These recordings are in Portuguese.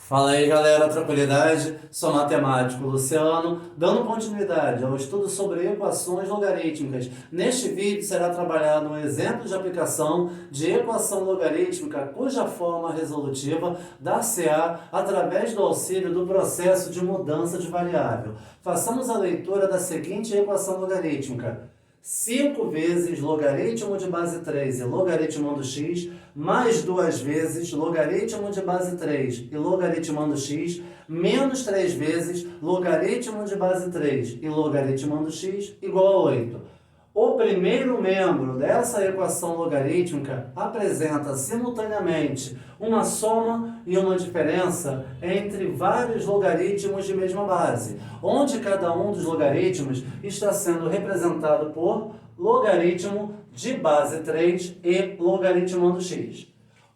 Fala aí galera, tranquilidade? Sou matemático Luciano, dando continuidade ao estudo sobre equações logarítmicas. Neste vídeo será trabalhado um exemplo de aplicação de equação logarítmica cuja forma resolutiva dar-se-á através do auxílio do processo de mudança de variável. Façamos a leitura da seguinte equação logarítmica: 5 vezes logaritmo de base 3 e logaritmando x, mais 2 vezes logaritmo de base 3 e logaritmando x, menos 3 vezes logaritmo de base 3 e logaritmando x, igual a 8. O primeiro membro dessa equação logarítmica apresenta simultaneamente uma soma e uma diferença entre vários logaritmos de mesma base, onde cada um dos logaritmos está sendo representado por logaritmo de base 3 e logaritmando x.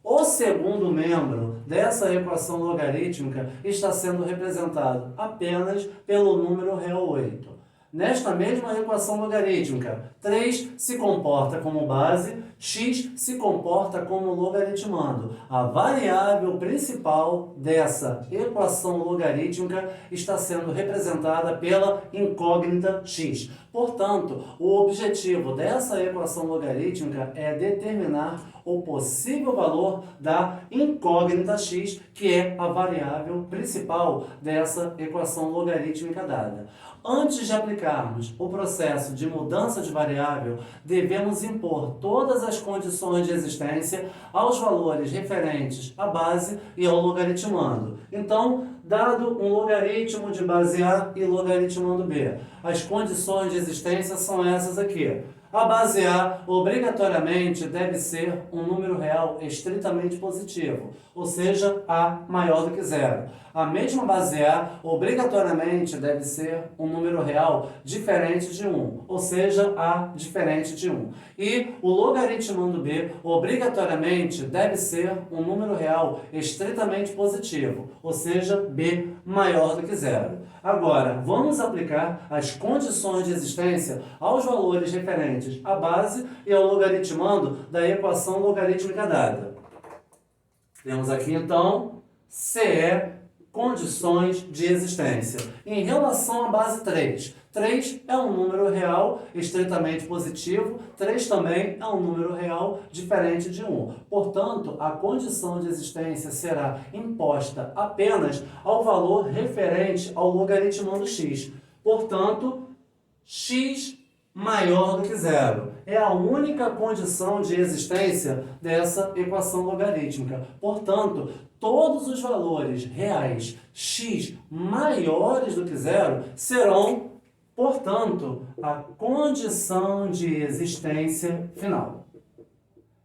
O segundo membro dessa equação logarítmica está sendo representado apenas pelo número real 8. Nesta mesma equação logarítmica, 3 se comporta como base, x se comporta como logaritmando. A variável principal dessa equação logarítmica está sendo representada pela incógnita x. Portanto, o objetivo dessa equação logarítmica é determinar o possível valor da incógnita x, que é a variável principal dessa equação logarítmica dada. Antes de aplicarmos o processo de mudança de variável, devemos impor todas as condições de existência aos valores referentes à base e ao logaritmando. Então, dado um logaritmo de base A e logaritmando B, as condições de existência são essas aqui. A base A obrigatoriamente deve ser um número real estritamente positivo, ou seja, A maior do que zero. A mesma base A obrigatoriamente deve ser um número real diferente de 1, ou seja, A diferente de 1. E o logaritmando B obrigatoriamente deve ser um número real estritamente positivo, ou seja, B maior do que zero. Agora, vamos aplicar as condições de existência aos valores referentes à base e ao logaritmando da equação logarítmica dada. Temos aqui, então, CE, condições de existência. Em relação à base 3, 3 é um número real estritamente positivo, 3 também é um número real diferente de 1. Portanto, a condição de existência será imposta apenas ao valor referente ao logaritmando x. Portanto, x maior do que zero. É a única condição de existência dessa equação logarítmica. Portanto, todos os valores reais x maiores do que zero serão, portanto, a condição de existência final.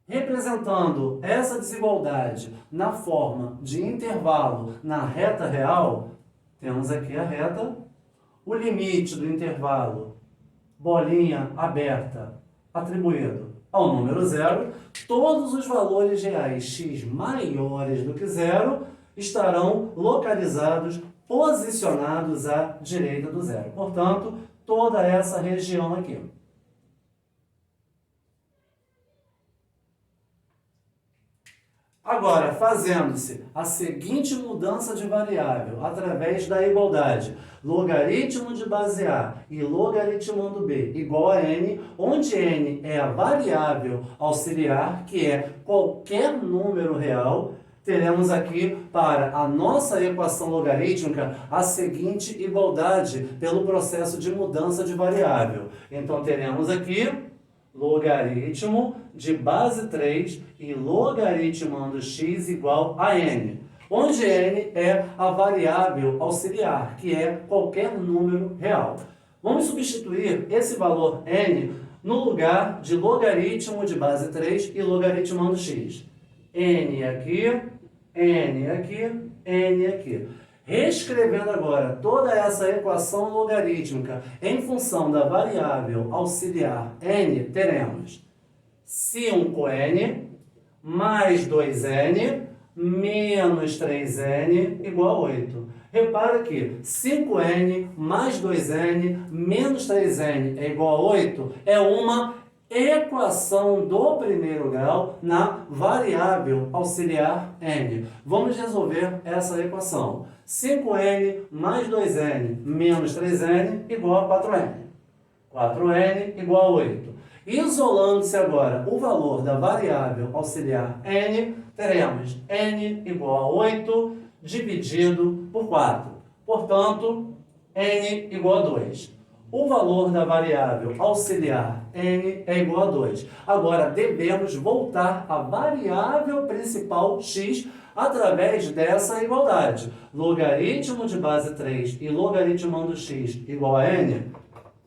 Representando essa desigualdade na forma de intervalo na reta real, temos aqui a reta, o limite do intervalo bolinha aberta atribuído ao número zero, todos os valores reais x maiores do que zero estarão localizados, posicionados à direita do zero. Portanto, toda essa região aqui. Agora, fazendo-se a seguinte mudança de variável através da igualdade logaritmo de base A e logaritmando B igual a n, onde n é a variável auxiliar, que é qualquer número real, teremos aqui para a nossa equação logarítmica a seguinte igualdade pelo processo de mudança de variável. Então, teremos aqui logaritmo de base 3 e logaritmando x igual a n, onde n é a variável auxiliar, que é qualquer número real. Vamos substituir esse valor n no lugar de logaritmo de base 3 e logaritmando x. N aqui, n aqui, n aqui. Reescrevendo agora toda essa equação logarítmica em função da variável auxiliar n, teremos 5n mais 2n menos 3n igual a 8. Repara que 5n mais 2n menos 3n é igual a 8 é uma equação do primeiro grau na variável auxiliar n. Vamos resolver essa equação. 5n mais 2n menos 3n igual a 4n. 4n igual a 8. Isolando-se agora o valor da variável auxiliar n, teremos n igual a 8 dividido por 4. Portanto, n igual a 2. O valor da variável auxiliar n é igual a 2. Agora, devemos voltar à variável principal x através dessa igualdade. Logaritmo de base 3 e logaritmando x igual a n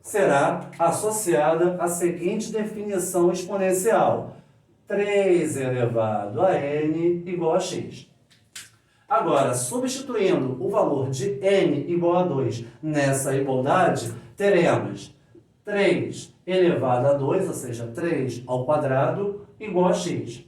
será associada à seguinte definição exponencial. 3 elevado a n igual a x. Agora, substituindo o valor de n igual a 2 nessa igualdade, teremos 3 elevado a 2, ou seja, 3 ao quadrado, igual a x.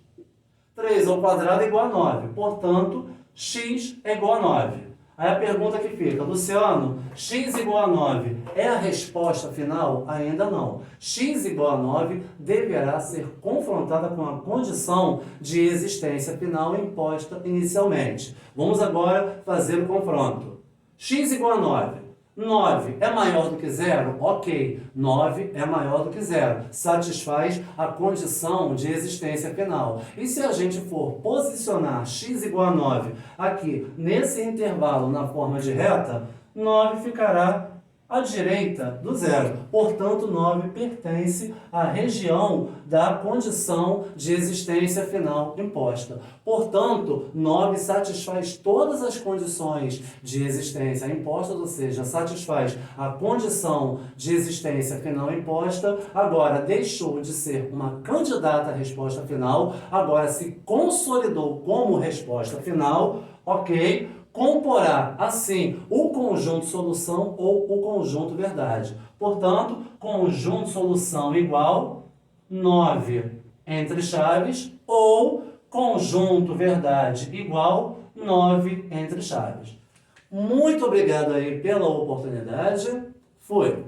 3 ao quadrado é igual a 9, portanto, x é igual a 9. Aí a pergunta que fica, Luciano, x igual a 9 é a resposta final? Ainda não. X igual a 9 deverá ser confrontada com a condição de existência final imposta inicialmente. Vamos agora fazer o confronto. X igual a 9. 9 é maior do que zero? Ok, 9 é maior do que zero. Satisfaz a condição de existência final. E se a gente for posicionar x igual a 9 aqui nesse intervalo na forma de reta, 9 ficará à direita do zero. Portanto, 9 pertence à região da condição de existência final imposta. Portanto, 9 satisfaz todas as condições de existência imposta, ou seja, satisfaz a condição de existência final imposta, agora deixou de ser uma candidata à resposta final, agora se consolidou como resposta final, ok? Comporá, assim, o conjunto solução ou o conjunto verdade. Portanto, conjunto solução igual 9 entre chaves ou conjunto verdade igual 9 entre chaves. Muito obrigado aí pela oportunidade. Fui!